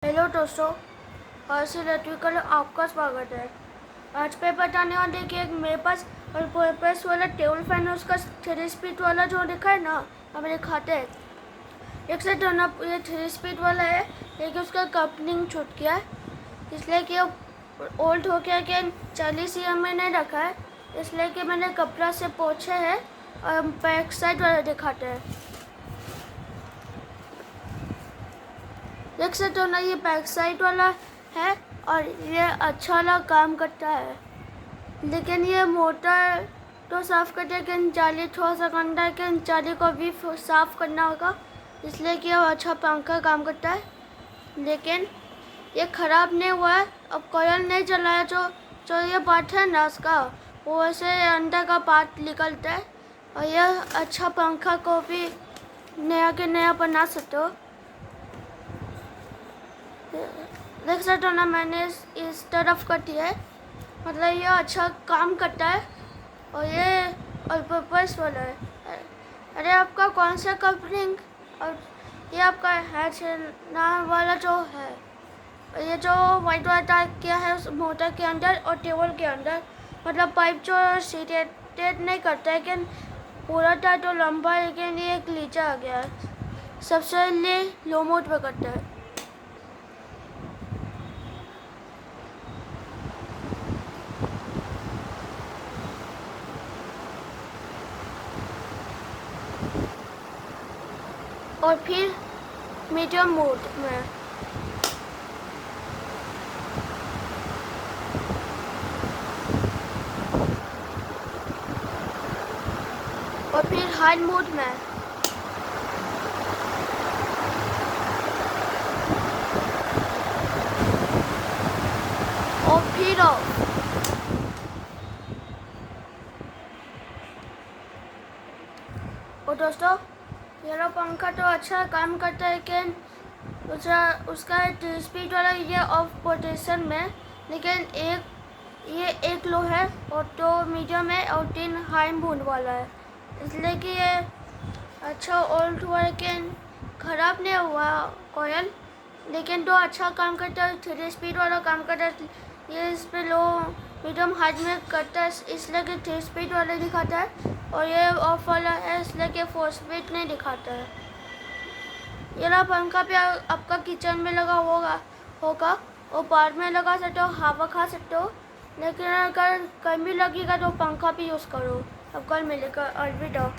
Hello दोस्तों, हर्ष electrical आपका स्वागत है। आज पे बताने वाले कि एक मेरे पास पर्पस वाला टेबल फैन है, उसका 3 स्पीड वाला जो लिखा है ना, हम दिखाते हैं। एक से दोनों ये 3 स्पीड वाला है, लेकिन उसका कपलिंग छूट गया है, इसलिए कि ओल्ड हो गया कि 40 EM में नहीं रखा है, इसलिए कि मैंने कपड़ा से पोछे है और बैक साइड वाला दिखाते हैं। देख सकते हो ना, ये बैक साइड वाला है और ये अच्छा वाला काम करता है, लेकिन ये मोटर तो साफ़ करते हैं कि जाली थोड़ा सा गंदा है कि जाली को भी साफ़ करना होगा, इसलिए कि ये अच्छा पंखा काम करता है। लेकिन ये ख़राब नहीं हुआ है। अब कोयल नहीं चलाया जो ये पार्ट है ना इसका, वो ऐसे अंदर का पार्ट निकलता है और ये अच्छा पंखा को भी नया के नया बना सकते हो। देख सकते हो ना, मैंने इस तरफ कर दिया है, मतलब ये अच्छा काम करता है और ये ऑल पर्पस वाला है। अरे आपका कौन सा कपलिंग, और ये आपका है ना वाला जो है, ये जो वाइट वाला किया है उस मोटर के अंदर और टेबल के अंदर, मतलब पाइप जो सीटेड नहीं करता है, लेकिन पूरा था तो लंबा, लेकिन ये एक नीचे आ गया है, सबसे लो मोड पर करता है। और फिर मीडियम मोड में, और फिर हाई मोड में, और फिर ऑफ। और दोस्तों, ये पंखा तो अच्छा काम करता है, लेकिन उसका 3 स्पीड वाला ये ऑफ पोजीशन में, लेकिन ये एक लो है और 2 मीडियम है और 3 हाई मोड वाला है, इसलिए कि ये अच्छा ओल्ड हुआ, लेकिन ख़राब नहीं हुआ कोयल, लेकिन तो अच्छा काम करता है। 3 स्पीड वाला काम करता है, ये इस पर लो मीडियम हाई में करता है, इसलिए कि 3 स्पीड वाला दिखाता है, और ये ऑफ वाला है इसलिए कि 4 स्पीड नहीं दिखाता है। ये ना पंखा भी आपका किचन में लगा होगा और बाहर में लगा सकते हो, हवा खा सकते हो, लेकिन अगर गर्मी लगेगा तो पंखा भी यूज़ करो। अब कल मिलेगा, अलविदा।